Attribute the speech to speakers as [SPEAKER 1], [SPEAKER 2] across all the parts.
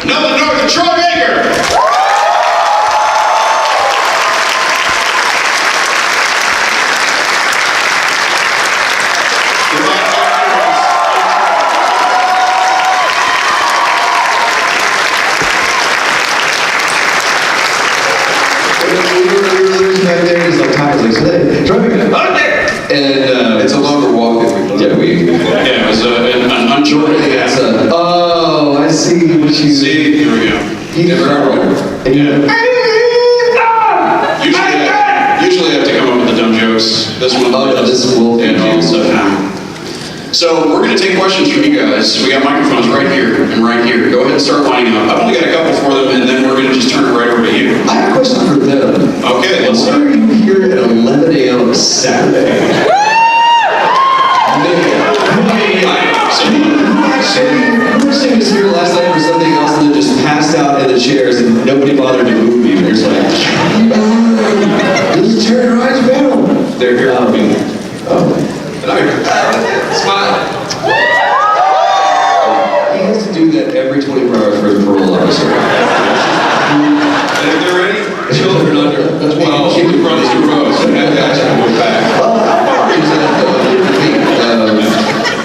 [SPEAKER 1] NOLAN NORTH TROY BAKER.
[SPEAKER 2] And it's a longer walk than we
[SPEAKER 1] it was an Uncharted.
[SPEAKER 2] Oh, I see what you
[SPEAKER 1] See, here we go. Usually I have to come up with the dumb jokes. This one,
[SPEAKER 2] this will
[SPEAKER 1] and all stuff now. So we're going to take questions from you guys. We got microphones right here and right here. Go ahead and start lining up. I've only got a couple for them, and then we're going to just turn it right over to you.
[SPEAKER 2] I have a question for them.
[SPEAKER 1] Okay, let's start.
[SPEAKER 2] Why are you here at 11 a.m. on Saturday? Who was here last night for something else and then just passed out in the chairs and nobody bothered to move you? They're just like, this is Terry Ryan's panel. They're here for me. And I'm here. Smile. He has to do that every 24 hours for his parole officer.
[SPEAKER 1] And if they're ready, children under 12, keep the brothers to rows. We're back.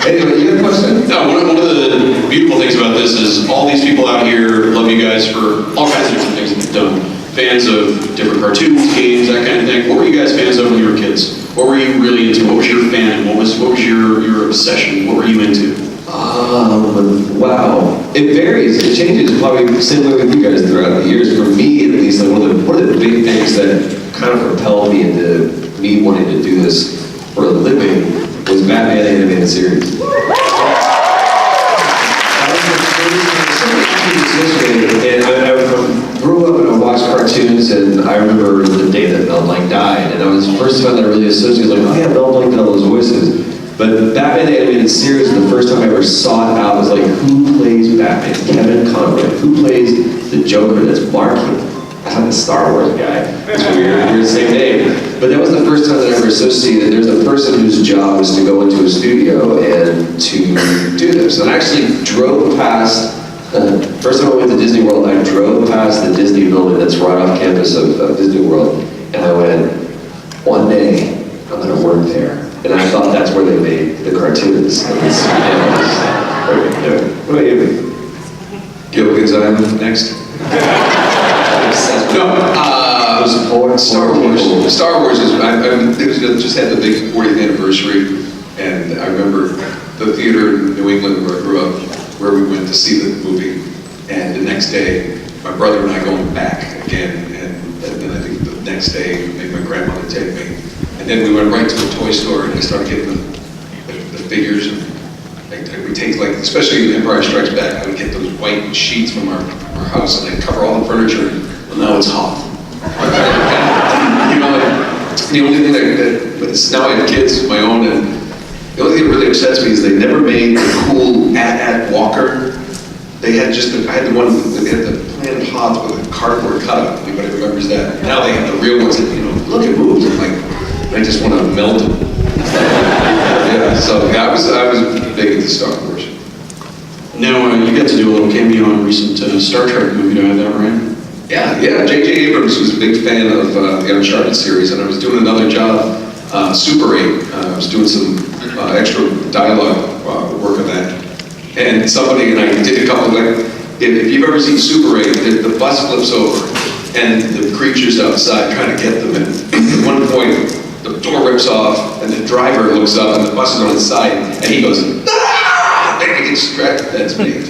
[SPEAKER 2] Anyway, you got a question?
[SPEAKER 1] No, one of the beautiful things about this is all these people out here love you guys for all kinds of different things that you've done. Fans of different cartoons, games, that kind of thing. What were you guys fans of when you were kids? What were you really into? What was your fandom? What was your obsession? What were you into?
[SPEAKER 2] Wow. It varies. It changes probably the same way with you guys throughout the years. For me, at least, like one of the big things that kind of propelled me into me wanting to do this for a living was Batman animated series. And I grew up and I watched cartoons, and I remember the day that Mel Blanc died, and I was the first time that I really associated, like, oh yeah, Mel Blanc did all those voices. But Batman the Animated Series, the first time I ever saw it out, was like, who plays Batman? Kevin Conroy. Who plays the Joker? That's Mark Hamill. I thought the Star Wars guy. It's weird, we're the same name. But that was the first time that I ever associated. There's a person whose job was to go into a studio and to do this. And I actually drove past, first time I went to Disney World, I drove past the Disney building that's right off campus of Disney World. And I went, one day, I'm gonna work there. And I thought that's where they made the cartoons. What about you?
[SPEAKER 1] Gilligan's Island next.
[SPEAKER 2] No,
[SPEAKER 1] Star Wars. Star Wars is, just had the big 40th anniversary, and I remember the theater in New England where I grew up, where we went to see the movie, and the next day, my brother and I going back again, and then I think the next day, made my grandmother take me, and then we went right to the toy store, and I started getting the figures, and we take, like, especially in Empire Strikes Back, I would get those white sheets from our house, and I'd cover all the furniture, and well, now it's hot. You know, the only thing that now I have kids of my own, and the only thing that really upsets me is they never made the cool at Walker. They had just, I had the one, they had the Planet Hoth with a cardboard cutout. Anybody remembers that? Now they have the real ones that, you know, look at moves. I'm like, I just want to melt them. Yeah, so yeah, I was big into Star Wars. Now, you got to do a little cameo on a recent Star Trek movie, do I have that right?
[SPEAKER 2] Yeah. J.J. Abrams was a big fan of the Uncharted series, and I was doing another job, Super 8. I was doing some extra dialogue work on that. And I did a couple, like, if you've ever seen Super 8, the bus flips over, and the creature's outside trying to get them, and at one point, the door rips off, and the driver looks up, and the bus is on its side, and he goes, ah! And he gets distracted. That's me.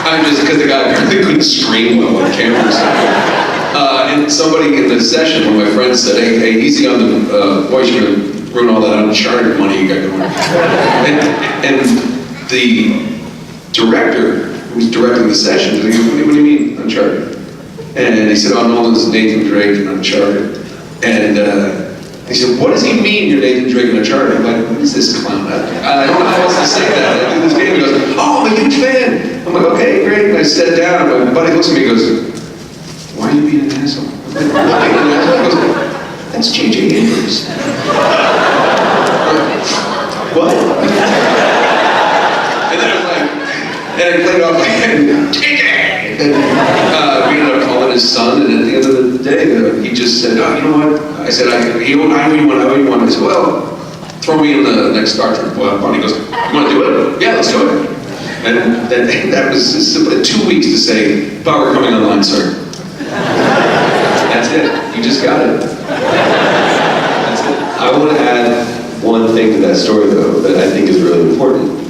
[SPEAKER 2] I'm just, because the guy apparently couldn't scream well on camera or something. And somebody in the session, one of my friends said, hey, easy on the voice, you're going to ruin all that Uncharted money you got going. And the director who was directing the session said, what do you mean, Uncharted? And he said, oh, Nolan's Nathan Drake in Uncharted. And he said, what does he mean you're Nathan Drake in Uncharted? I'm like, what is this clown? I don't know how else to say that. I do this game. He goes, oh, I'm a huge fan. I'm like, okay, great. And I sat down, and my buddy looks at me and goes, why are you being an asshole? I'm like, why? And he goes, that's J.J. Abrams. What? And then I'm like,
[SPEAKER 1] And I played off like, TJ! And we ended up calling his son, and at the end of the day, he just said, oh, you know what? I said, I know you want. I said, well, throw me in the next Star Trek one. He goes, you want to do it? Yeah, let's do it. And that was simple. 2 weeks to say, power coming online, sir. That's it. You just got it. That's it.
[SPEAKER 2] I want to add one thing to that story, though, that I think is really important.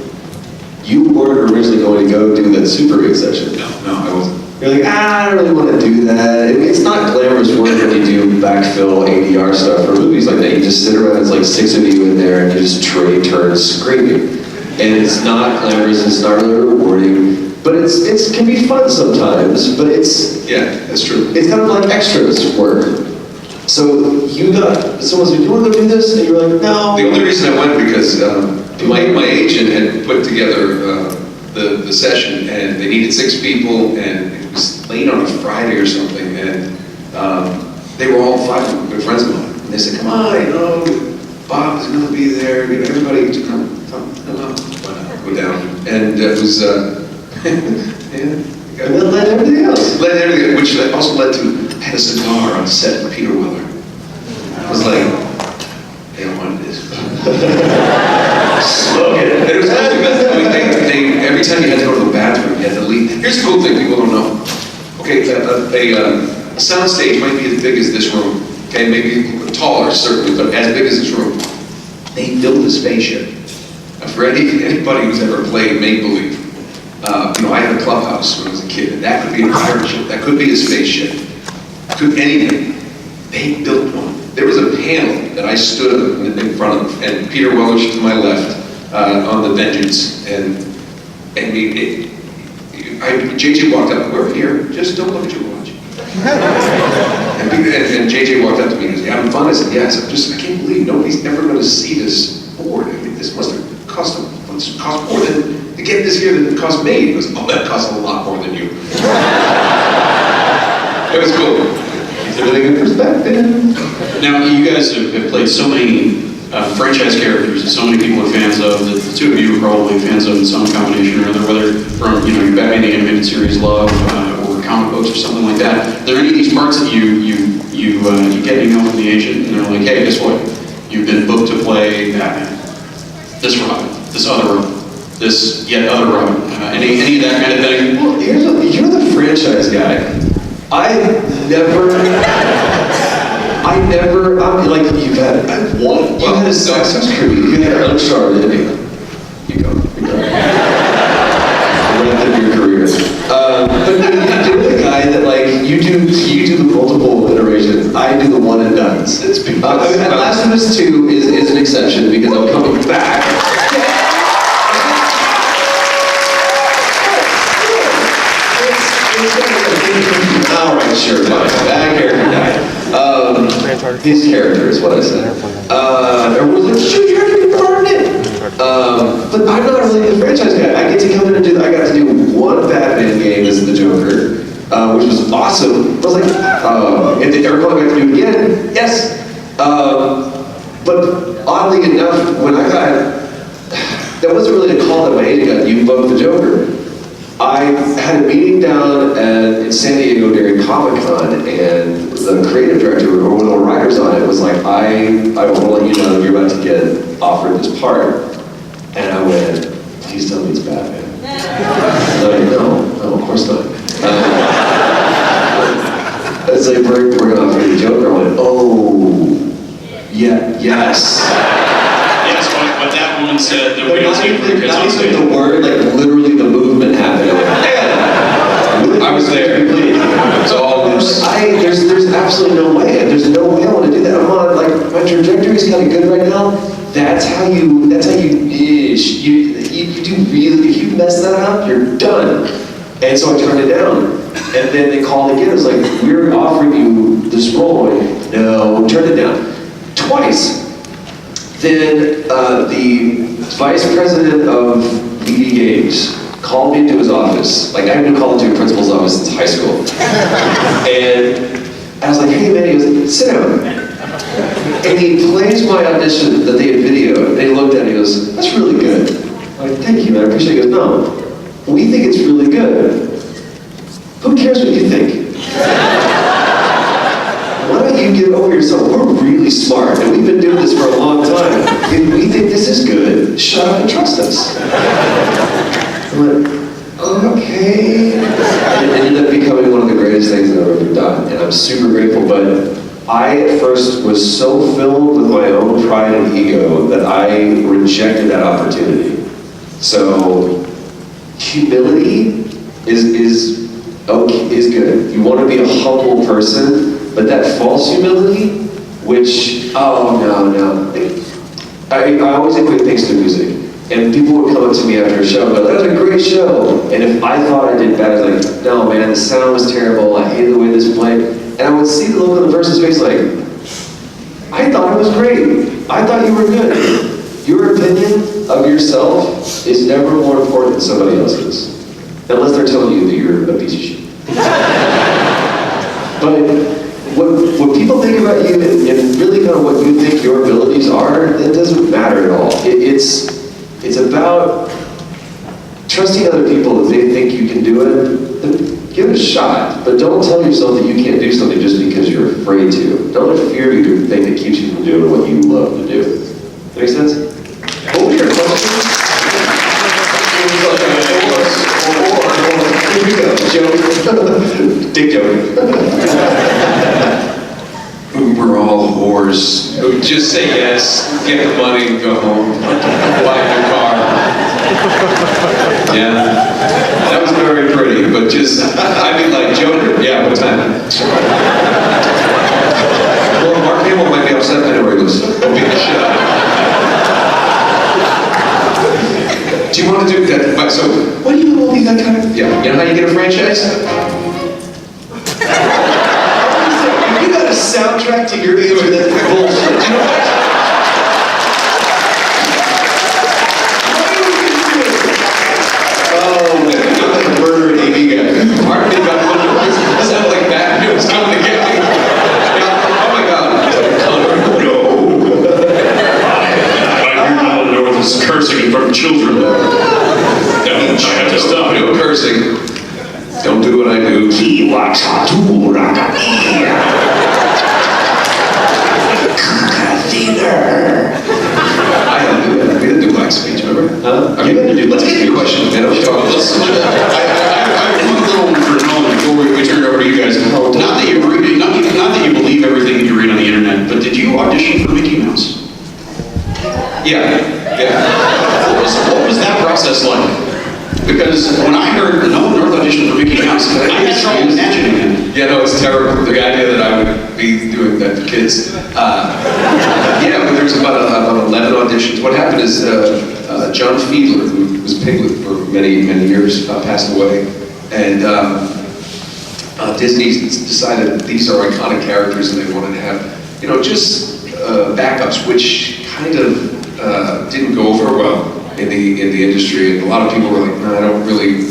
[SPEAKER 2] You weren't originally going to go do that Super 8 session.
[SPEAKER 1] No, I wasn't.
[SPEAKER 2] You're like, I don't really want to do that. It's not glamorous work when you do backfill ADR stuff for movies like that. You just sit around, it's like 6 of you in there, and you just trade turns screaming. And it's not glamorous, it's not really rewarding, but it can be fun sometimes, but
[SPEAKER 1] Yeah, that's true.
[SPEAKER 2] it's kind of like extras work. So someone said, you want to go do this? And you were like, no.
[SPEAKER 1] The only reason I went because my agent had put together the session, and they needed 6 people, and it was late on a Friday or something, and they were all 5 good friends of mine. And they said, come on, Bob is going to be there, everybody come go down. And it was,
[SPEAKER 2] And then let everything else.
[SPEAKER 1] Which also led to, I had a cigar on set with Peter Weller. I was like, they don't want this. Smoke it. And it was cool because every time you had to go to the bathroom, you had to leave. Here's the cool thing people don't know. Okay, a sound stage might be as big as this room. Okay, maybe taller, certainly, but as big as this room. They built a spaceship. For anybody who's ever played make-believe, I had a clubhouse when I was a kid, and that could be a pirate ship, that could be a spaceship, could anything. They built one. There was a panel that I stood in front of, and Peter Weller to my left on the Vengeance, and JJ walked up, we're here, just don't look at your watch. and JJ walked up to me and he was having fun. I said, yes, I can't believe nobody's ever going to see this board. I mean, this must have cost more to get this here than it cost me. He goes, oh, that cost a lot more than you. It was cool.
[SPEAKER 2] It's a really good perspective.
[SPEAKER 3] Now, you guys have played so many franchise characters that so many people are fans of, that the two of you are probably fans of in some combination or other, whether from your Batman the Animated Series love or comic books or something like that. Are there any of these parts that you get an email from the agent and they're like, hey, guess what? You've been booked to play Batman. This Robin, this other Robin, this yet other Robin. Any of that kind of thing?
[SPEAKER 2] Well, you're the franchise guy. You've had one. You had Assassin's Creed. You had Uncharted. You go. Length of your career. But you're the guy that you do the multiple iterations. I do the one and dones. And Last of Us 2 is an exception because I'm coming back. All right, sure, fine. That character died. His character is what I said. Everyone's like, shoot, you're going to be part of it. But I'm not really the franchise guy. I get to come in and I got to do one Batman game as the Joker, which was awesome. I was like, and did everyone got to do it again? Yes. But oddly enough, when I got, that wasn't really a call that my agent got, you booked the Joker. I had a meeting down in San Diego during Comic-Con, and the creative director, or one of the writers on it, was like, I want to let you know that you're about to get offered this part. And I went, please tell me it's Batman. And I'm like, no, of course not. It's like, we're going to offer you the Joker. I went, oh, yeah, yes.
[SPEAKER 3] Yes, what that woman said, the realism.
[SPEAKER 2] Not even the word, literally the movement happened.
[SPEAKER 1] I was there. It's all loose.
[SPEAKER 2] There's absolutely no way. There's no way I want to do that. I'm on, my trajectory's kind of good right now. That's how you do really, if you mess that up, you're done. And so I turned it down. And then they called again. It was like, we're offering you this role. No, turned it down. Twice. Then the vice president of BD Games called me into his office. I haven't been called into a principal's office since high school. And I was like, hey man, he goes, sit down. And he plays my audition that they had videoed. And he looked at it and he goes, that's really good. I'm like, thank you man, I appreciate it. He goes, no, we think it's really good. Who cares what you think? Why don't you get over yourself? We're really smart, and we've been doing this for a long time. If we think this is good, shut up and trust us. I'm like, okay. And it ended up becoming one of the greatest things that I've ever done, and I'm super grateful, but I at first was so filled with my own pride and ego that I rejected that opportunity. So, humility is good. You want to be a humble person, but that false humility, which, oh no. I always equate things to music. And people would come up to me after a show and go, that was a great show. And if I thought I did bad, I was like, no man, the sound was terrible, I hated the way this played. And I would see the look on the person's face like, I thought it was great. I thought you were good. Your opinion of yourself is never more important than somebody else's. Unless they're telling you that you're a piece of shit. But what people think about you and really kind of what you think your abilities are, it doesn't matter at all. It's about trusting other people if they think you can do it, then give it a shot. But don't tell yourself that you can't do something just because you're afraid to. Don't let fear be the thing that keeps you from doing what you love to do. Make sense? What was your question? Here we go, joke. Dick joke.
[SPEAKER 1] We're all whores. Just say yes, get the money, and go home, buy a new car. Yeah, that was very pretty, but just, I mean, like, Joker, yeah, what time? Well, Mark Hamill might be upset anyway, he goes, don't beat the shit out of him. Do you want to do that? So, what do you want to be that kind of? Yeah, you know how you get a franchise?
[SPEAKER 2] Soundtrack to your answer, that's bullshit. You know what? Oh, man, I'm like a murder AV guy.
[SPEAKER 1] Mark did got one. It sounded like bad news coming to get me. Oh my God.
[SPEAKER 3] No. I hear NOLAN North is cursing in front of children. I have to stop.
[SPEAKER 1] No cursing. Don't do what I do.
[SPEAKER 3] He walks to
[SPEAKER 1] I don't do that. We didn't do black speech, remember?
[SPEAKER 2] Huh?
[SPEAKER 1] I mean, let's get your question, man. I
[SPEAKER 3] I have one little one for NOLAN before we turn it over to you guys. Not that you read, not that you believe everything that you read on the internet, but did you audition for Mickey Mouse?
[SPEAKER 1] Yeah.
[SPEAKER 3] What was that process like? Because when I heard NOLAN North audition for Mickey Mouse, I had trouble imagining it.
[SPEAKER 1] Yeah, no, it's terrible. The idea that I would be doing that to kids. Yeah, but there was about 11 auditions. What happened is John Fiedler, who was Piglet for many years, passed away. And Disney decided that these are iconic characters and they wanted to have, just backups, which kind of didn't go over well in the industry, and a lot of people were like, no, I don't really,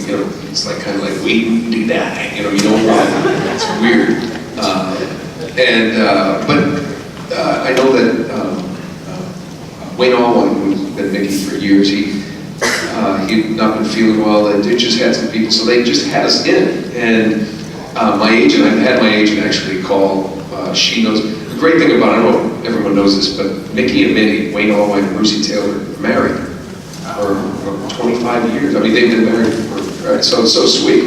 [SPEAKER 1] it's like kind of like, we do that, you don't want it, it's weird. But I know that Wayne Allwine, who's been Mickey for years, he'd not been feeling well, and they just had some people, so they just had us in. And my agent, I've had my agent actually call, she knows, the great thing about, I don't know if everyone knows this, but Mickey and Minnie, Wayne Allwine and Lucy Taylor, are married for 25 years. I mean, they've been married for, so sweet.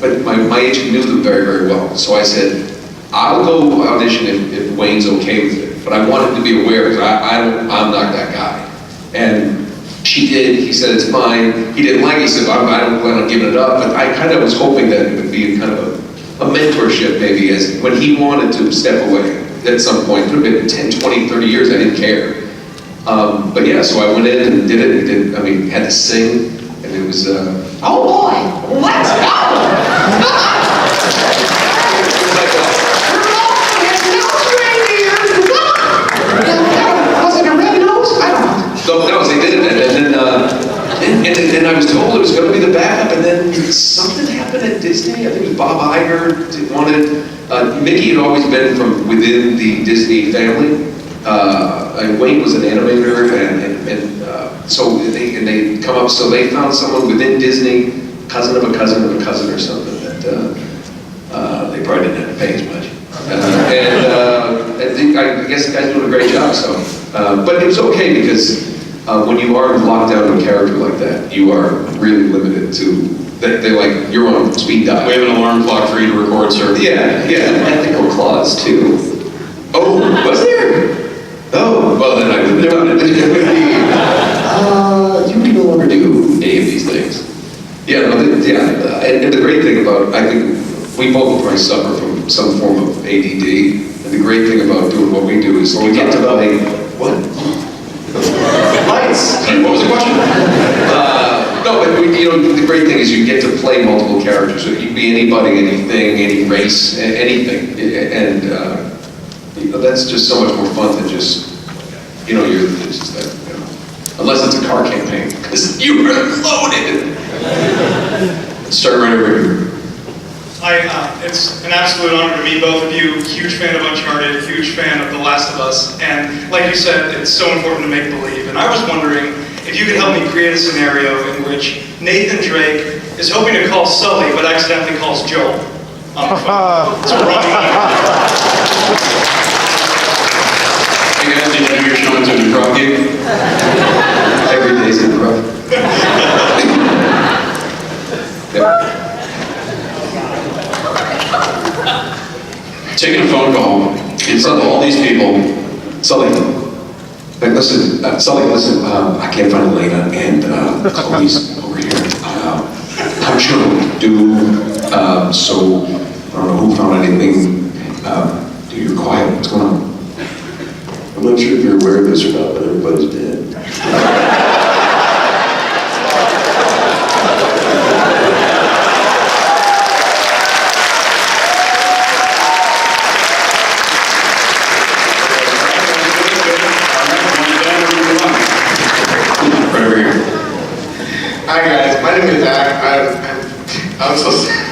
[SPEAKER 1] But my agent knew them very, very well. So I said, I'll go audition if Wayne's okay with it. But I wanted to be aware, because I'm not that guy. And she did, he said it's fine. He didn't like it, he said, I don't plan on giving it up. But I kind of was hoping that it would be kind of a mentorship maybe, as when he wanted to step away at some point. It could have been 10, 20, 30 years, I didn't care. But yeah, so I went in and did it. Had to sing, and it was, oh boy, let's go! And I was told it was going to be the backup, and then something happened at Disney. I think it was Bob Iger wanted, Mickey had always been from within the Disney family, and Wayne was an animator, and so they come up, so they found someone within Disney
[SPEAKER 2] cousin of a cousin of a cousin or something that they probably didn't have to pay as much. I guess the guy's doing a great job, so. But it was okay because when you are locked down to a character like that, you are really limited to, they're like, you're on speed dial.
[SPEAKER 3] We have an alarm clock for you to record, sir.
[SPEAKER 2] Yeah, ethical clause too. Oh, was there? Oh, well then I wouldn't have done it. You can no longer do any of these things. Yeah, no, and the great thing about, I think we both probably suffer from some form of ADD, and the great thing about doing what we do is we get to play, what? Lights!
[SPEAKER 3] What was the question?
[SPEAKER 2] No, but the great thing is you get to play multiple characters. So you can be anybody, anything, any race, anything, and that's just so much more fun than just, it's just that, unless it's a car campaign, because you are loaded. Start right over here.
[SPEAKER 4] It's an absolute honor to meet both of you. Huge fan of Uncharted, huge fan of The Last of Us, and like you said, it's so important to make believe. And I was wondering if you could help me create a scenario in which Nathan Drake is hoping to call Sully, but accidentally calls Joel on the phone. It's a wrong number.
[SPEAKER 3] Hey guys, did you know you're showing to an improv gig?
[SPEAKER 2] Every day's improv.
[SPEAKER 3] Taking a phone call in front of all these people.
[SPEAKER 2] Sully, listen, I can't find Elena, and Chloe's over here. I'm sure do, so I don't know who found anything. Dude, you're quiet, what's going on? I'm not sure if you're aware of this or not, but everybody's dead.
[SPEAKER 5] Hi guys, my name is Zach. I'm so sorry.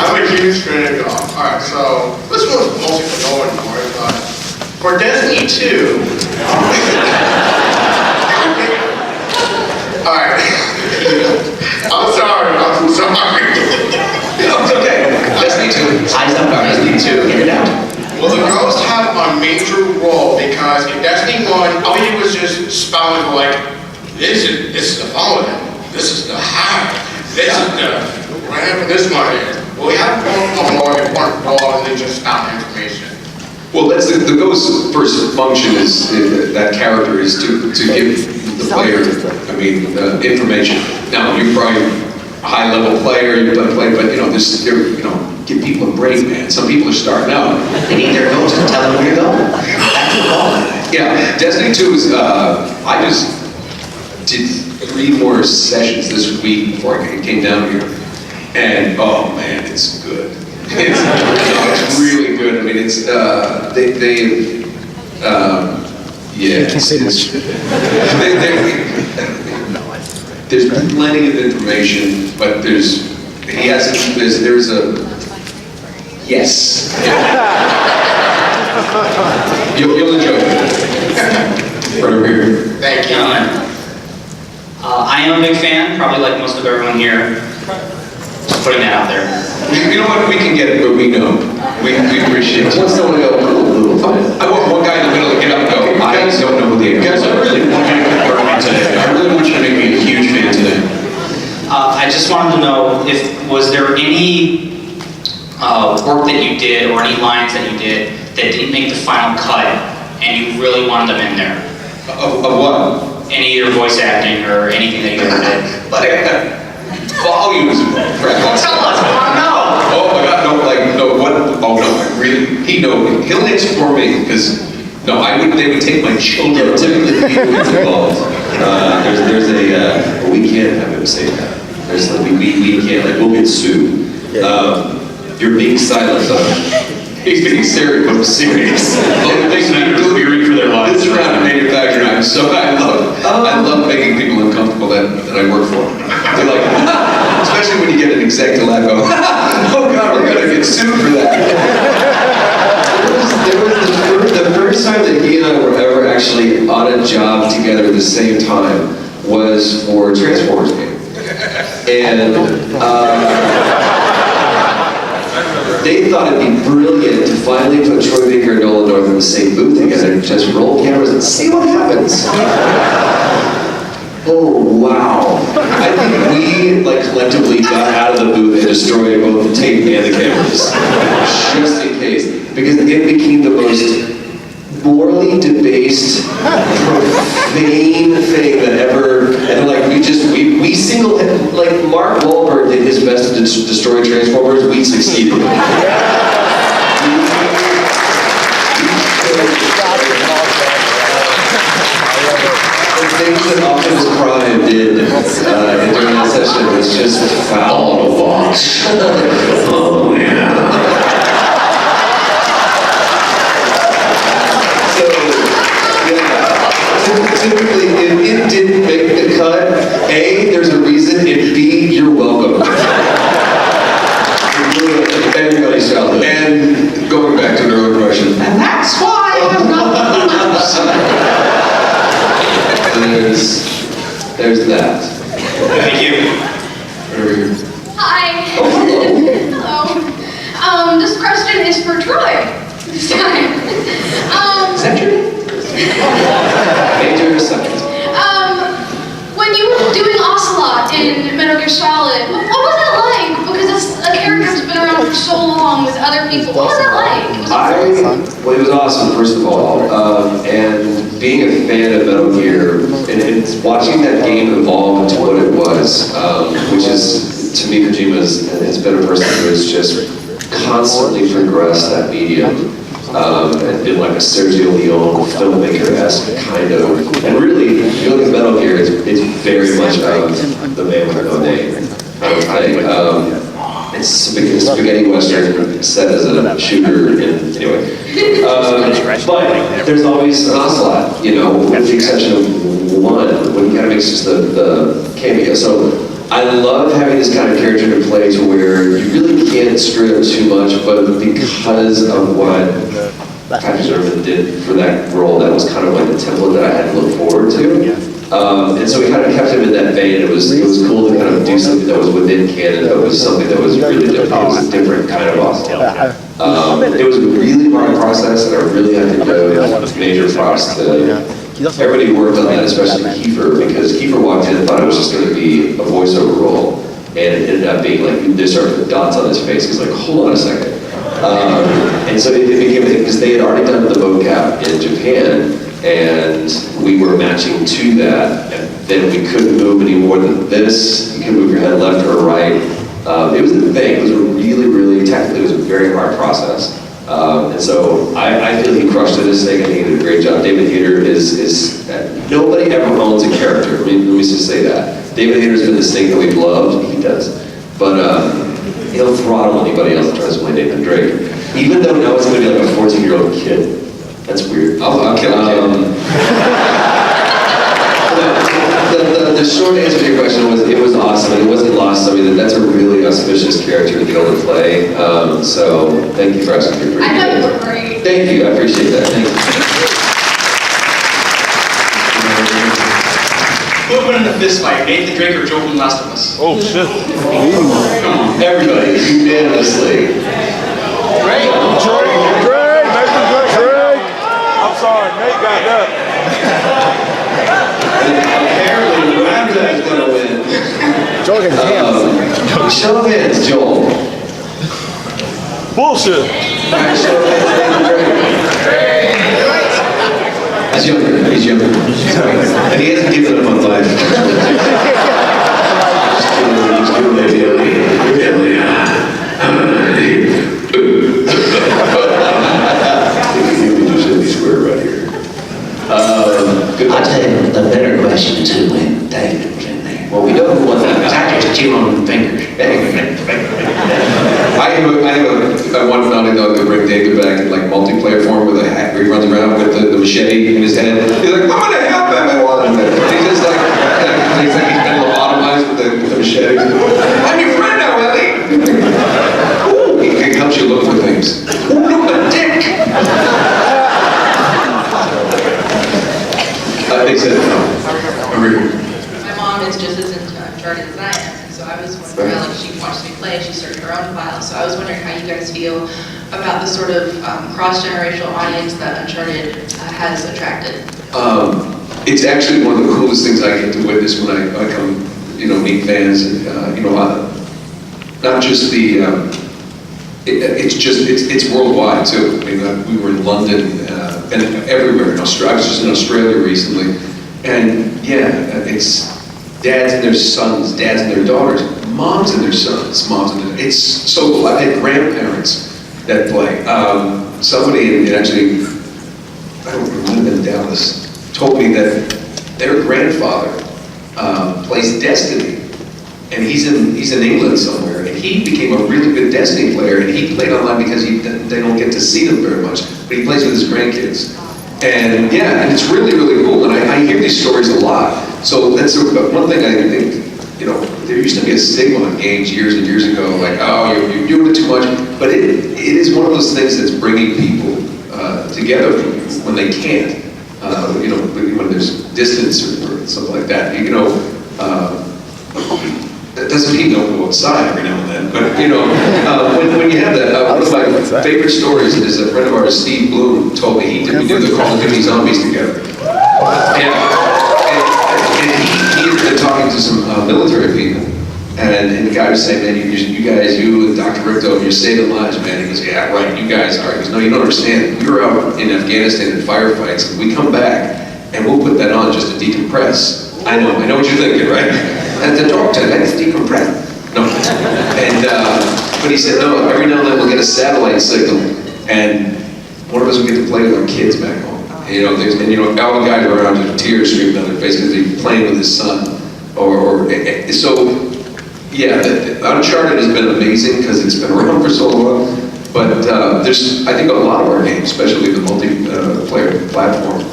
[SPEAKER 5] I'm a huge fan of golf. Alright, so this one's mostly for Nolan North, but for Destiny 2. Alright. I'm sorry.
[SPEAKER 2] No, it's okay. Destiny 2. Destiny 2. Get it out.
[SPEAKER 5] Well, the girls have a major role because in Destiny 1, all you was just spouting like, this is the following. This is the high. This is the whatever this one is. Well, we have more important role than just spout information.
[SPEAKER 2] Well, that's the Ghost's first function is that character is to give the player, information. Now you're probably a high-level player, you've done play, but give people a break, man. Some people are starting out. They need their ghost to tell them where to go. That's the ball. Yeah, Destiny 2 is. I just did 3 more sessions this week before I came down here, and oh man, it's good. It's really good. I mean, it's yeah.
[SPEAKER 6] Can't say much.
[SPEAKER 2] There's plenty of information, but there's a yes. You'll enjoy it. Right over here.
[SPEAKER 5] Thank you.
[SPEAKER 7] I am a big fan, probably like most of everyone here. Just putting that out there.
[SPEAKER 2] You know what? We can get it, but we know. We appreciate it. Once someone go, I want one guy in the middle to get up and go, I don't know who they are.
[SPEAKER 3] Guys, I really want you to convert me today. I really want you to make me a huge fan today.
[SPEAKER 7] I just wanted to know was there any work that you did or any lines that you did that didn't make the final cut and you really wanted them in there?
[SPEAKER 2] Of what?
[SPEAKER 7] Any of your voice acting or anything that you ever did?
[SPEAKER 2] But I got volumes of crap.
[SPEAKER 7] Tell us, I want to know.
[SPEAKER 2] Oh my God, what? Oh no, he'll answer for me, because, no, they would take my children. Typically, people get involved. There's we can't have him say that. We can't, we'll get sued. You're being silent on it. He's being serious.
[SPEAKER 3] Things that are fearing for their lives.
[SPEAKER 2] This is not manufacturing. I love making people uncomfortable that I work for. They're like, especially when you get an exec to laugh, go, oh God, we're gonna get sued for that. There was the first time that he and I were ever actually on a job together at the same time was for a Transformers game. And they thought it'd be brilliant to finally put Troy Baker and Nolan North in the same booth together and just roll cameras and see what happens. Oh, wow. I think we, like, collectively got out of the booth and destroyed both the tape and the cameras. Just in case. Because it became the most morally debased, profane thing that ever, and like, we single, like, Mark Wahlberg did his best to destroy Transformers, we succeeded. The things that Optimus Prime did during that session was just foul to watch. Oh, yeah. So, yeah, typically, if it didn't make the cut, A, there's a reason, and B, you're welcome. Everybody's childhood.
[SPEAKER 1] And going back to an earlier question,
[SPEAKER 7] And that's why I'm not.
[SPEAKER 2] There's that.
[SPEAKER 7] Thank you.
[SPEAKER 2] Over here.
[SPEAKER 6] Hi.
[SPEAKER 2] Oh, hello.
[SPEAKER 6] Hello. This question is for Troy this time.
[SPEAKER 2] Is that true? Major second.
[SPEAKER 6] When you were doing Ocelot in Metal Gear Solid, what was that like? Because it's a character that's been around for so long with other people. What was that like?
[SPEAKER 2] Well, it was awesome, first of all. And being a fan of Metal Gear, and watching that game evolve into what it was, which is, to me, Kojima has been a person who has just constantly progressed that medium. And been like a Sergio Leone filmmaker-esque kind of, and really, if you look at Metal Gear, it's very much of the man with no name. I would think. It's spaghetti western set as a shooter, and anyway. But there's always an Ocelot, you know, with the exception of one, when he kind of makes just the cameo. So I love having this kind of character to play to where you really can't screw up too much, but because of what Patrick Zimmerman did for that role, that was kind of like the template that I had to look forward to. And so we kind of kept him in that vein. It was cool to kind of do something that was within canon, but was something that was really different. It was a different kind of awesome. It was a really hard process, and I really had to give major props to everybody who worked on that, especially Kiefer, because Kiefer walked in and thought it was just going to be a voiceover role, and it ended up being like, they started putting dots on his face. He's like, hold on a second. And so it became, because they had already done the mocap in Japan, and we were matching to that, and then we couldn't move any more than this. You couldn't move your head left or right. It was the thing. It was a really, really, technically, it was a very hard process. And so I feel he crushed it as Snake. I think he did a great job. David Hayter is nobody ever owns a character. I mean, let me just say that. David Hayter's been the Snake that we've loved. He does. But he'll throttle anybody else that tries to play Nathan Drake. Even though now it's going to be like a 14-year-old kid. That's weird.
[SPEAKER 1] I'll kill him.
[SPEAKER 2] The short answer to your question was, it was awesome. It wasn't lost on me. That's a really auspicious character to be able to play. So thank you for asking me.
[SPEAKER 6] I thought you were great.
[SPEAKER 2] Thank you. I appreciate that. Thank you.
[SPEAKER 7] Who would win in a fist fight, Nathan Drake or Joe from Last of Us?
[SPEAKER 8] Oh, shit.
[SPEAKER 2] Come on, everybody, unanimously.
[SPEAKER 8] Drake, I'm sorry, Nate got that.
[SPEAKER 2] Apparently, Ramda is going to win.
[SPEAKER 8] Joel got his hands.
[SPEAKER 2] Show of hands, Joel.
[SPEAKER 8] Bullshit.
[SPEAKER 2] Alright, show of hands, Nathan Drake. He's younger. He's younger. And he hasn't given up on life. Just kidding, really. You just hit me square right here. Good.
[SPEAKER 9] I'll tell you the better question too when David was in there.
[SPEAKER 2] Well, we know who won that.
[SPEAKER 9] I just chew on the fingers.
[SPEAKER 1] I have one founding dog that bring David back in like multiplayer form with a hat where he runs around with the machete in his head. He's like, I'm gonna help everyone. And he's just like, he's been lobotomized with the machete. I'm your friend now, Ellie. Ooh, he helps you look for things. Ooh, look, a dick. They said no.
[SPEAKER 6] My mom is just as into
[SPEAKER 10] into Uncharted as I am. And so I was wondering, like, she watched me play, she started her own file. So I was wondering how you guys feel about the sort of cross-generational audience that Uncharted has attracted.
[SPEAKER 1] It's actually one of the coolest things I get to witness when I come, meet fans, and not just the. It's worldwide too. I mean, we were in London and everywhere in Australia. I was just in Australia recently, and yeah, it's dads and their sons, dads and their daughters, moms and their sons, moms and their. It's so cool. I've had grandparents that play. Somebody actually, I don't remember in Dallas, told me that their grandfather plays Destiny, and he's in England somewhere, and he became a really good Destiny player, and he played online because they don't get to see them very much, but he plays with his grandkids. And yeah, and it's really, really cool, and I hear these stories a lot. So that's one thing I think, there used to be a stigma on games years and years ago, like, oh, you're doing it too much, but it is one of those things that's bringing people together when they can't. When there's distance or something like that, that doesn't mean don't go outside every now and then, but when you have that, one of my favorite stories is a friend of ours, Steve Bloom, told me we did the Call of Duty Zombies together. And he had been talking to some military people, and the guy was saying, man, you and Dr. Ricto, you're saving lives, man. He goes, yeah, right, you guys are. He goes, no, you don't understand. We were out in Afghanistan in firefights, and we come back, and we'll put that on just to decompress. I know what you're thinking, right? And the doctor, let's decompress. No. And, but he said, no, every now and then we'll get a satellite signal, and one of us will get to play with our kids back home. And, all the guys are around with tears streaming down their face because he's playing with his son. So, yeah, Uncharted has been amazing because it's been around for so long. But there's, I think, a lot of our games, especially the multiplayer platform,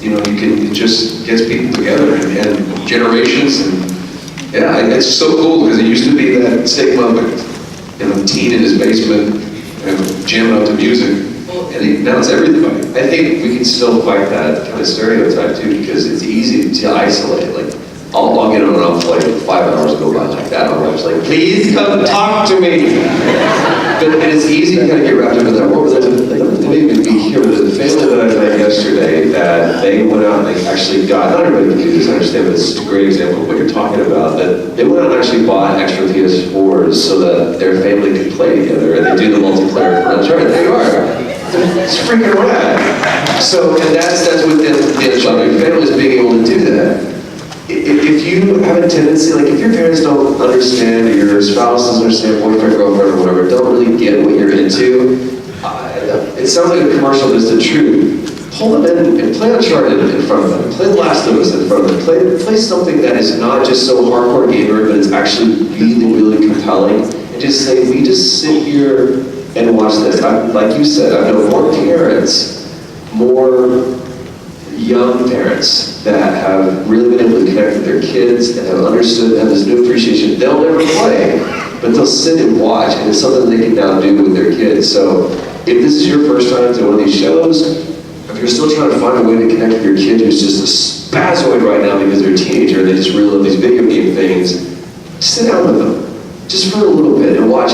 [SPEAKER 1] it just gets people together and generations, and yeah, it's so cool because it used to be that stigma of a teen in his basement jamming out to music, and now it's everybody.
[SPEAKER 2] I think we can still fight that kind of stereotype too, because it's easy to isolate. Like, I'll get on and off like 5 hours go by like that. I'm just like, please come talk to me. And it's easy to kind of get wrapped up in that world. But there's a even be here with the family that I met yesterday that they went out and they actually got, not everybody can do this, I understand, but it's a great example of what you're talking about, that they went out and actually bought extra PS4s so that their family could play together, and they do the multiplayer for Uncharted. They are. It's freaking rad. So, and that's within the Uncharted families being able to do that. If you have a tendency, like if your parents don't understand, or your spouse doesn't understand, boyfriend, girlfriend, or whatever, don't really get what you're into, it sounds like a commercial, but it's the truth. Pull them in and play Uncharted in front of them. Play The Last of Us in front of them. Play something that is not just so hardcore gamer, but it's actually really, really compelling. And just say, we just sit here and watch this. Like you said, I've known more parents, more young parents that have really been able to connect with their kids and have understood and have this new appreciation. They'll never play, but they'll sit and watch, and it's something they can now do with their kids. So if this is your first time to one of these shows, if you're still trying to find a way to connect with your kid who's just a spazoid right now because they're a teenager and they just really love these video game things, sit down with them just for a little bit and watch.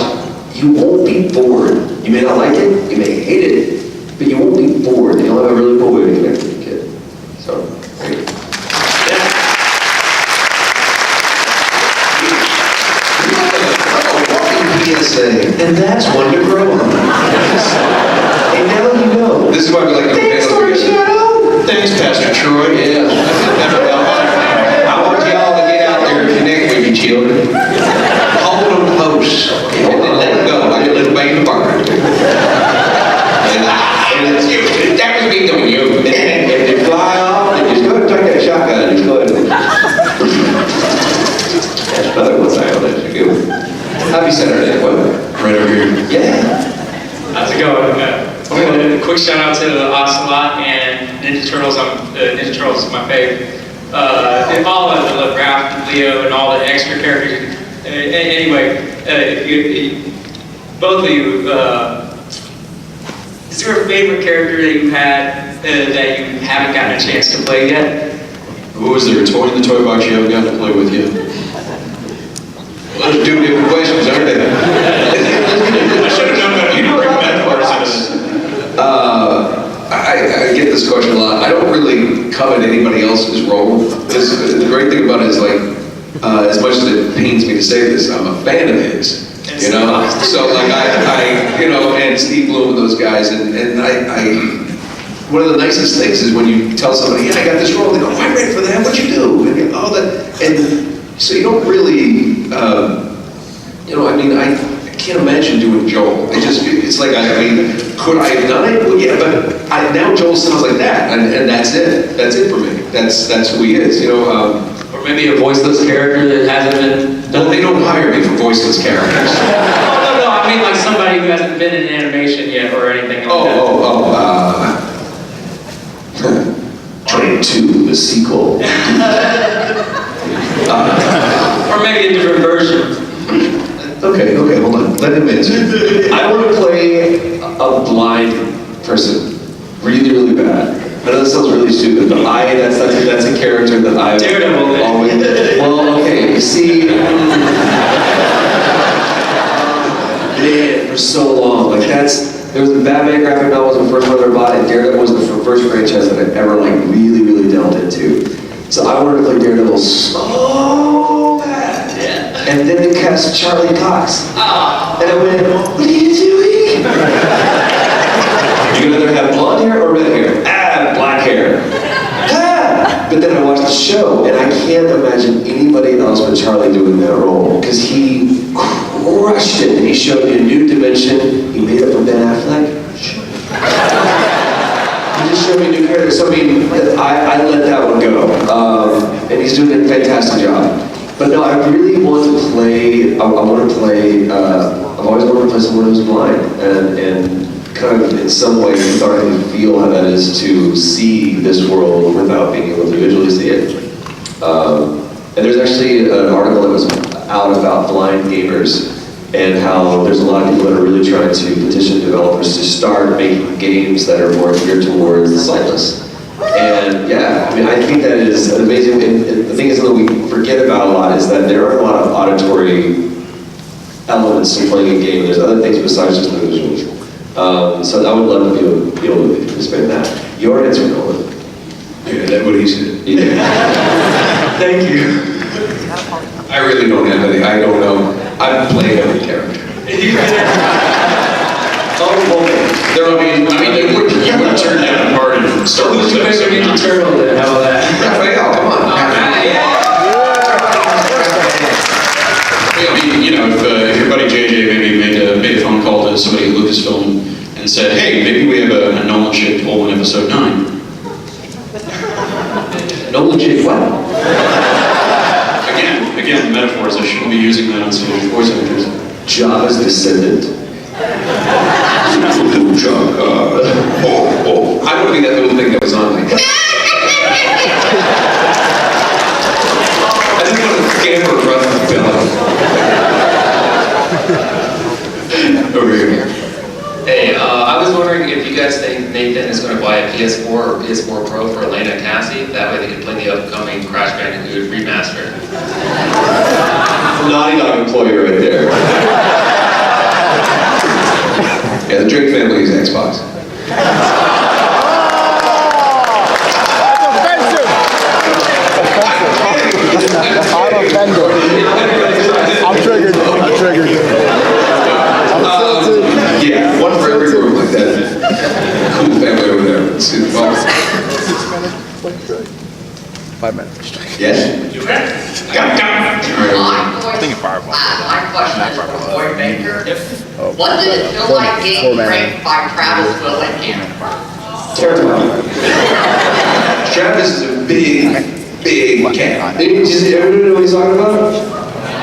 [SPEAKER 2] You won't be bored. You may not like it, you may hate it, but you won't be bored, and you'll have a really cool way to connect with your kid. So, there you go. PSA, and that's one to grow on. And now you know.
[SPEAKER 1] This is why we like to
[SPEAKER 2] Thanks, Shadow.
[SPEAKER 3] Thanks, Pastor Troy.
[SPEAKER 1] Yeah.
[SPEAKER 3] I want y'all to get out there and connect with your children. Hold them close, and then let them go like a little baby bird. And that was me doing you. And if they fly off, then just go ahead and take that shotgun and just go ahead and...
[SPEAKER 2] That's another one I own. That's a good one. Happy Saturday, what?
[SPEAKER 1] Right over here.
[SPEAKER 2] Yeah.
[SPEAKER 11] How's it going? A quick shout out to Ocelot and Ninja Turtles. Ninja Turtles is my favorite. And all of the Raph and Leo and all the extra characters. Anyway, both of you, is there a favorite character that you had that you haven't gotten a chance to play yet?
[SPEAKER 3] Who is there a toy in the toy box you haven't gotten to play with yet?
[SPEAKER 1] Well, those are two different questions, aren't they?
[SPEAKER 3] I should have known better. You know bring metaphors into this.
[SPEAKER 1] I get this question a lot. I don't really covet anybody else's role. The great thing about it is like, as much as it pains me to say this, I'm a fan of his. You know, so like I you know, and Steve Bloom and those guys, and I one of the nicest things is when you tell somebody, yeah, I got this role, they go, oh, I read for that, what'd you do? And all that, and so you don't really, you know, I mean, I can't imagine doing Joel. It's like, I mean, could I have done it? Well, yeah, but now Joel sounds like that, and that's it. That's it for me. That's who he is, you know.
[SPEAKER 11] Or maybe a voiceless character that hasn't been
[SPEAKER 1] Well, they don't hire me for voiceless characters.
[SPEAKER 11] No, I mean like somebody who hasn't been in animation yet or anything like that.
[SPEAKER 2] Train 2, the sequel.
[SPEAKER 11] Or maybe a different version.
[SPEAKER 2] Okay, hold on. Let him answer. I want to play a blind person, really, really bad. I know that sounds really stupid, but that's a character that I've
[SPEAKER 11] Daredevil.
[SPEAKER 2] always. Well, okay, you see, man, for so long, like there was a Batman graphic novel was the first one I ever bought, and Daredevil was the first franchise that I ever like really, really delved into. So I wanted to play Daredevil so bad. Yeah. And then they cast Charlie Cox.
[SPEAKER 11] Oh.
[SPEAKER 2] And I went, what are you doing? You can either have blonde hair or red hair. Black hair. But then I watched the show, and I can't imagine anybody else but Charlie doing that role, because he crushed it. He showed me a new dimension. He made up for Ben Affleck. He just showed me a new character. So I mean, I let that one go, and he's doing a fantastic job. But no, I really want to play. I've always wanted to play someone who's blind, and kind of in some way starting to feel how that is to see this world without being able to visually see it. And there's actually an article that was out about blind gamers and how there's a lot of people that are really trying to petition developers to start making games that are more geared towards the sightless. And yeah, I mean, I think that is amazing. And the thing is that we forget about a lot is that there are a lot of auditory elements to playing a game. There's other things besides just the visuals. So I would love to be able to participate in that. Your answer, Nolan.
[SPEAKER 1] Yeah, that's what he said.
[SPEAKER 2] Yeah.
[SPEAKER 11] Thank you.
[SPEAKER 1] I really don't have any. I don't know. I've played every character.
[SPEAKER 3] I mean, you would turn down a party from Star Wars.
[SPEAKER 11] Who's your favorite Ninja Turtle then? How about that?
[SPEAKER 1] Raphael, come on.
[SPEAKER 3] I mean, you know, if your buddy JJ maybe made a phone call to somebody at Lucasfilm and said, hey, maybe we have a Nolan-shaped hole in episode 9.
[SPEAKER 2] Nolan-shaped what?
[SPEAKER 3] Again, metaphors. I shouldn't be using that on stage voice actors.
[SPEAKER 2] Jabba's descendant.
[SPEAKER 1] I want to be that little thing that was on like. I just want to scamper across the belly. Over here.
[SPEAKER 12] Hey, I was wondering if you guys think Nathan is going to buy a PS4 or PS4 Pro for Elena and Cassie. That way they can play the upcoming Crash Bandicoot remaster.
[SPEAKER 2] Naughty Dog employee right there.
[SPEAKER 1] Yeah, the Drake family is Xbox.
[SPEAKER 8] I'm triggered.
[SPEAKER 1] Yeah, one for every group like that. Cool family over there. Let's see the box.
[SPEAKER 8] 5 minutes.
[SPEAKER 1] Yes?
[SPEAKER 13] My question is for Troy Baker. What did it feel like getting raped by Travis Willingham?
[SPEAKER 2] Terrifying.
[SPEAKER 1] Travis is a big cat.
[SPEAKER 2] Does everybody know what he's talking about?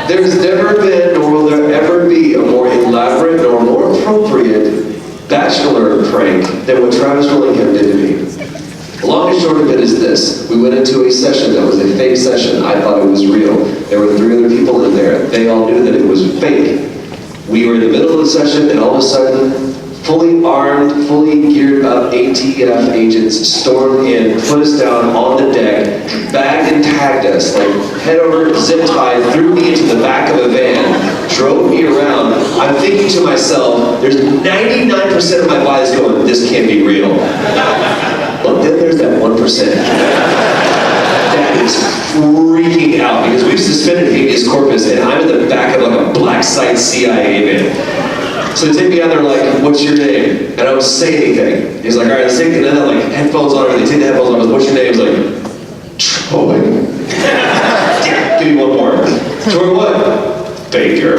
[SPEAKER 2] There's never been, nor will there ever be, a more elaborate nor more appropriate bachelor prank than what Travis Willingham did to me. The long and short of it is this. We went into a session that was a fake session. I thought it was real. There were 3 other people in there. They all knew that it was fake. We were in the middle of the session, and all of a sudden, fully armed, fully geared up ATF agents stormed in, put us down on the deck, bagged and tagged us, like head over, zip tied, threw me into the back of a van, drove me around. I'm thinking to myself, there's 99% of my body that's going, this can't be real. But then there's that 1%. That is freaking out because we've suspended habeas corpus and I'm in the back of like a black site CIA van. So they take me out there like, what's your name? And I don't say anything. He's like, all right, let's take it. And then like headphones on, they take the headphones on. I was, what's your name? He's like, Troy. Give me one more. Troy what? Baker.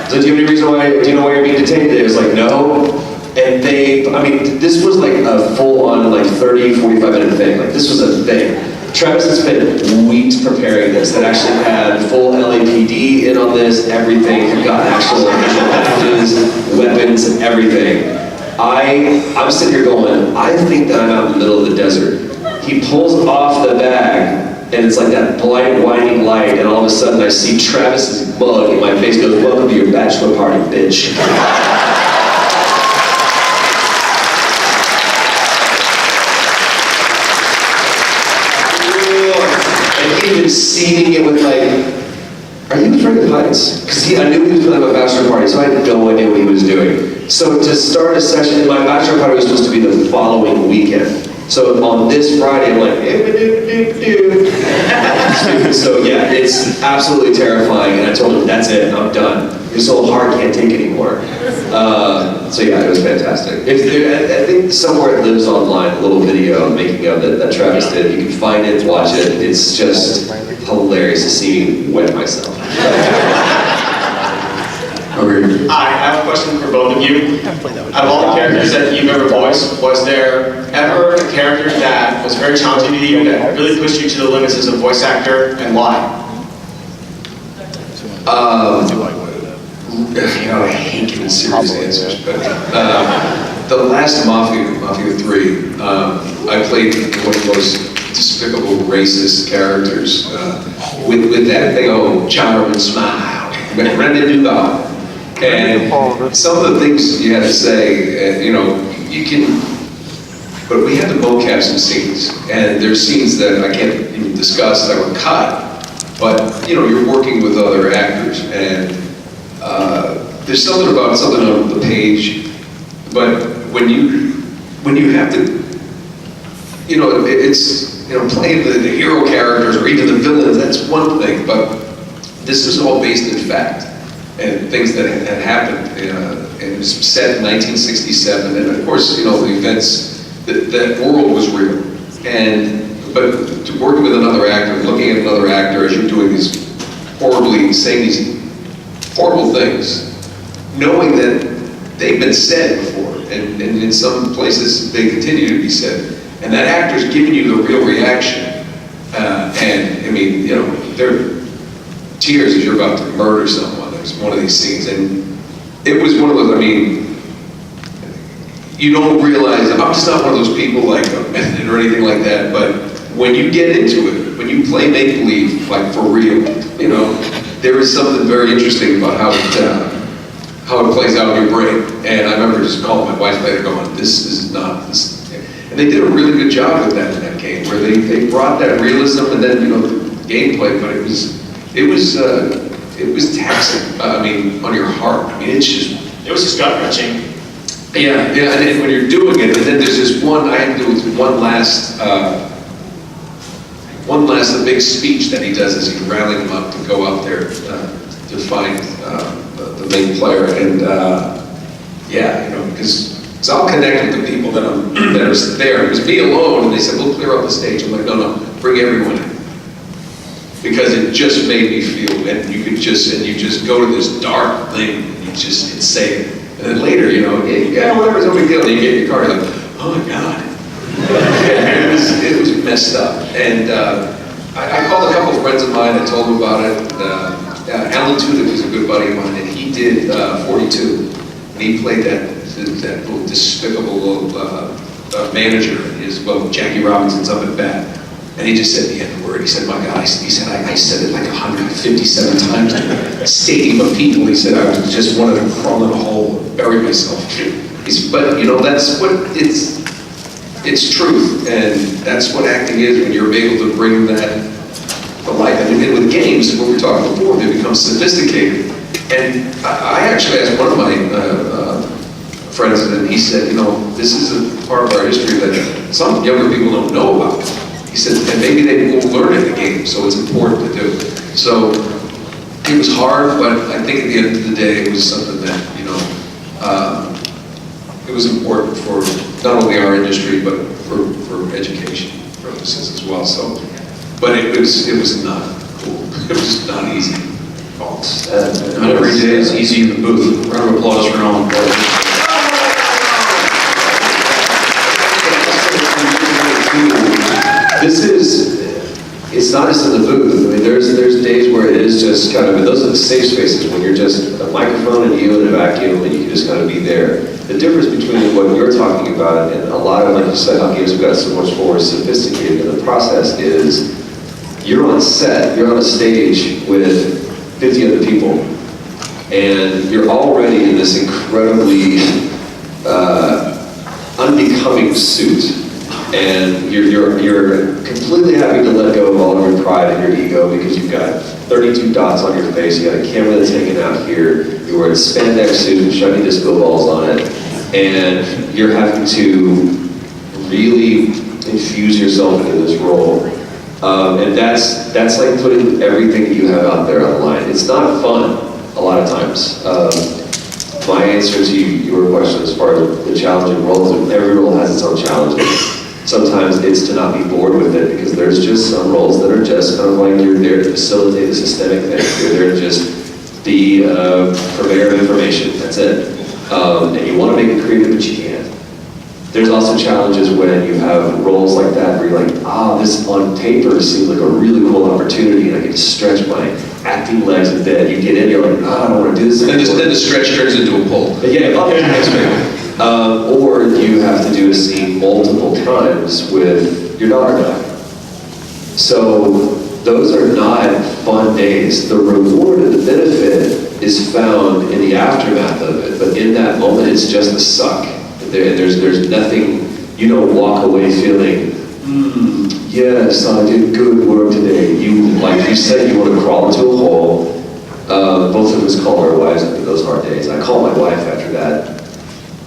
[SPEAKER 2] So do you have any reason why, do you know why you're being detained today? It was like, no. And they, I mean, this was like a full-on like 30, 45-minute thing. Like this was a thing. Travis has spent weeks preparing this. That actually had full LAPD in on this, everything. We've got actual packages, weapons, everything. I'm sitting here going, I think that I'm out in the middle of the desert. He pulls off the bag, and it's like that bright, winding light, and all of a sudden I see Travis's mug, and my face goes, welcome to your bachelor party, bitch. Even seeding it with like, are you afraid of heights? Because I knew he was planning my bachelor party, so I had no idea what he was doing. So to start a session, my bachelor party was supposed to be the following weekend. So on this Friday, I'm like, so yeah, it's absolutely terrifying. And I told him, that's it, I'm done. His whole heart can't take anymore. So yeah, it was fantastic. I think somewhere it lives online, a little video making of it that Travis did. You can find it, watch it. It's just hilarious to see me wet myself.
[SPEAKER 14] I have a question for both of you. Out of all the characters that you've ever voiced, was there ever a character that was very challenging to you that really pushed you to the limits as a voice actor, and why?
[SPEAKER 1] I hate giving serious answers, but the last Mafia 3, I played one of the most despicable racist characters with that big old charm and smile, ready to do that. And some of the things you had to say, you know, you can, but we had to mocap some scenes, and there's scenes that I can't even discuss that were cut, but you know, you're working with other actors, and there's something about something on the page, but when you have to, you know, it's, you know, playing the hero characters or even the villains, that's one thing, but this is all based in fact, and things that had happened, and it was set in 1967, and of course, you know, the events, that world was real, but working with another actor, looking at another actor as you're doing these saying these horrible things, knowing that they've been said before, and in some places they continue to be said, and that actor's giving you the real reaction, and I mean, you know, they're tears as you're about to murder someone. There's one of these scenes, and it was one of those, I mean, you don't realize, I'm just not one of those people like a method or anything like that, but when you get into it, when you play make-believe, like for real, you know, there is something very interesting about how it plays out in your brain. And I remember just calling my wife later going, this is not, this. And they did a really good job with that in that game, where they brought that realism and then, you know, the gameplay, but it was taxing, I mean, on your heart. I mean, it was just gut-wrenching. Yeah, and when you're doing it, and then there's this one, I had to do one last the big speech that he does as he's rallying them up to go out there to find the main player, and yeah, you know, because I'll connect with the people that are there. It was me alone, and they said, we'll clear out the stage. I'm like, no, bring everyone in. Because it just made me feel, and you just go to this dark thing, and you just say it. And then later, you know, yeah, whatever, it's no big deal. And you get in your car, you're like, oh my God. It was messed up. And I called a couple of friends of mine, I told them about it. Alan Tudyk is a good buddy of mine, and he did 42. And he played that little despicable little manager, Jackie Robinson's up at bat. And he just said the N-word. He said, my God, I said it like 157 times to a stadium of people. He said, I was just wanted to crawl in a hole. bury myself. But you know, that's what it's truth, and that's what acting is when you're able to bring that to life. And with games, what we were talking before, they become sophisticated. And I actually asked one of my friends, and he said, you know, this is a part of our history that some younger people don't know about. He said, and maybe they won't learn in the game, so it's important to do. So it was hard, but I think at the end of the day, it was something that, you know, it was important for not only our industry, but for education purposes as well. So, but it was not cool. It was not easy.
[SPEAKER 3] Not every day is easy in the booth. Round of applause for Nolan.
[SPEAKER 2] It's not just in the booth. I mean, there's days where it is just kind of, and those are the safe spaces when you're just a microphone and you and a vacuum and you can just kind of be there. The difference between what you're talking about and a lot of, like you said, how games have got so much more sophisticated in the process is you're on set, you're on a stage with 50 other people, and you're already in this incredibly unbecoming suit. And you're completely having to let go of all of your pride and your ego because you've got 32 dots on your face, you got a camera that's hanging out here, you're wearing a spandex suit and shiny disco balls on it, and you're having to really infuse yourself into this role. And that's like putting everything that you have out there on the line. It's not fun a lot of times. My answer to your question as far as the challenging roles, every role has its own challenges. Sometimes it's to not be bored with it because there's just some roles that are just kind of like you're there to facilitate a systemic thing. You're there to just be a purveyor of information, that's it. And you want to make it creative, but you can't. There's also challenges when you have roles like that where you're like, this on paper seems like a really cool opportunity and I get to stretch my acting legs a bit. You get in, you're like, I don't want to do this anymore.
[SPEAKER 1] Then the stretch turns into a pull.
[SPEAKER 2] Yeah, or you have to do a scene multiple times with your daughter dying. So those are not fun days. The reward and the benefit is found in the aftermath of it, but in that moment it's just a suck. There's nothing, you don't walk away feeling, yes, I did good work today. Like you said, you want to crawl into a hole. Both of us call our wives after those hard days. I call my wife after that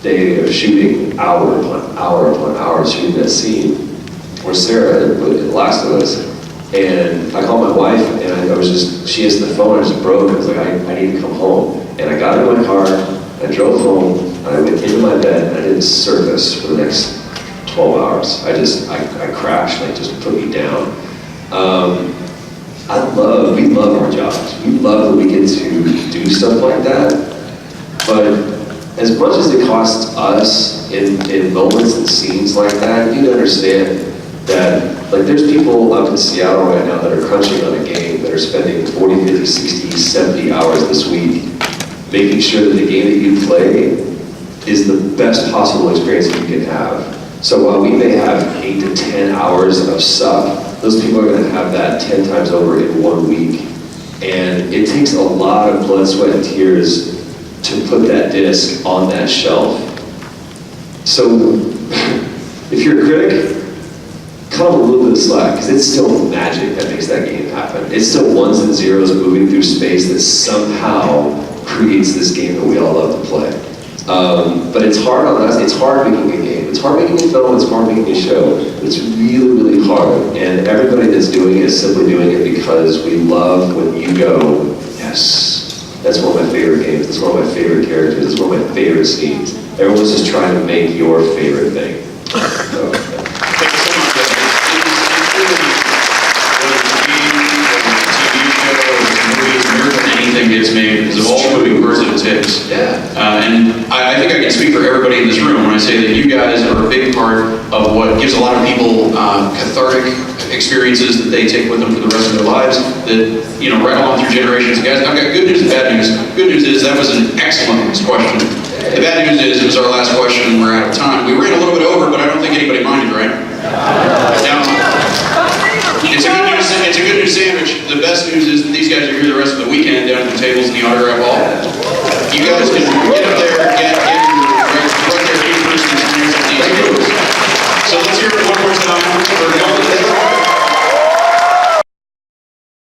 [SPEAKER 2] day of shooting hour upon hour shooting that scene, or Sarah in The Last of Us. And I called my wife and she answered the phone, I was broke. I was like, I need to come home. And I got in my car, I drove home, and I went into my bed and I didn't surface for the next 12 hours. I crashed, and it just put me down. We love our jobs. We love that we get to do stuff like that. But as much as it costs us in moments and scenes like that, you need to understand that, like, there's people up in Seattle right now that are crunching on a game that are spending 40, 50, 60, 70 hours this week making sure that the game that you play is the best possible experience that you can have. So while we may have 8 to 10 hours of stuff, those people are going to have that 10 times over in 1 week. And it takes a lot of blood, sweat, and tears to put that disc on that shelf. So if you're a critic, cut a little bit of slack, because it's still magic that makes that game happen. It's still ones and zeros moving through space that somehow creates this game that we all love to play. But it's hard on us. It's hard making a game. It's hard making a film. It's hard making a show. But it's really, really hard. And everybody that's doing it is simply doing it because we love when you go, yes, that's one of my favorite games. That's one of my favorite characters. That's one of my favorite scenes. Everyone's just trying to make your favorite thing. So,
[SPEAKER 3] Anything gets made because of all the moving parts that it takes.
[SPEAKER 2] Yeah.
[SPEAKER 3] And I think I can speak for everybody in this room when I say that you guys are a big part of what gives a lot of people cathartic experiences that they take with them for the rest of their lives, that, you know, right along through generations. Guys, I've got good news and bad news. Good news is that was an excellent question. The bad news is it was our last question and we're out of time. We ran a little bit over, but I don't think anybody minded, right? Now, it's a good news sandwich. The best news is that these guys are here the rest of the weekend down at the tables in the autograph hall. You guys can get